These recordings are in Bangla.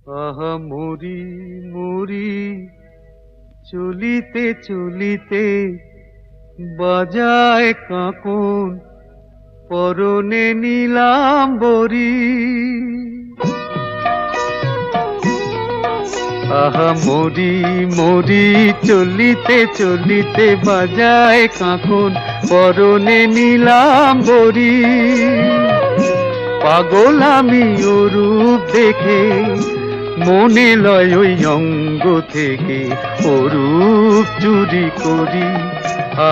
আহা মরি মরি চলিতে চলিতে বাজায় কাঁকন পরনে নীলাম্বরী। আহা মরি মরি চলিতে চলিতে বাজায় কাঁকন পরনে নীলাম্বরী। পাগল আমি ও রূপ দেখে মনে লয় ওই অঙ্গ থেকে ও রূপ চুরি করি।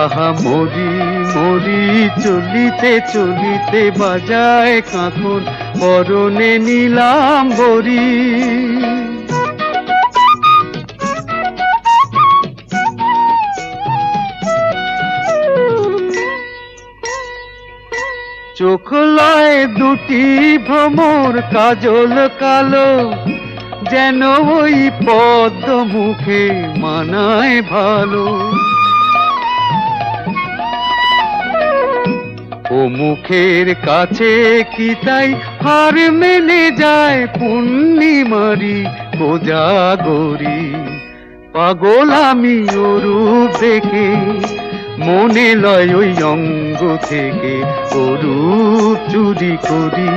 আহা মরি মরি চলিতে চলিতে বাজায় কাঁকন পরনে নীলাম্বরী। চোখ লয় দুটি ভ্রমর কাজল কালো, যেন ওই পদ্ম মুখে মানায় ভালো। ও মুখের কাছে কি তাই হার মেনে যায় পূর্ণিমারি কোজাগরী। পাগল আমি ও রূপ দেখে মনে লয় ওই অঙ্গ থেকে ও রূপ চুরি করি।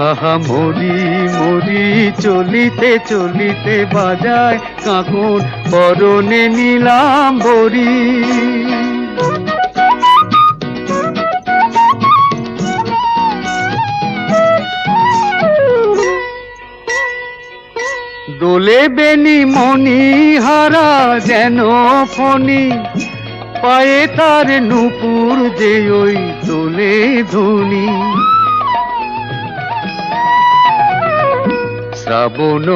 আহা মরি মরি চলিতে চলিতে বাজায় কাঁকন পরনে নীলাম্বরী। দোলে বেনি মনি হারা যেন ফণি, পায়ে তার নূপুর যে ওই দোলে ধ্বনি। শ্রাবণ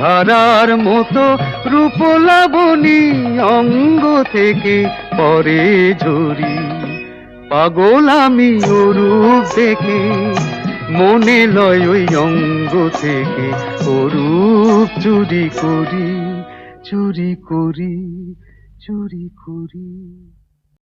ধারার মতো রূপ লাবণী অঙ্গ থেকে পরে ঝরি। পাগল আমি ও রূপ দেখে মনে লয় ওই অঙ্গ থেকে ও রূপ চুরি করি চুরি করি চুরি করি।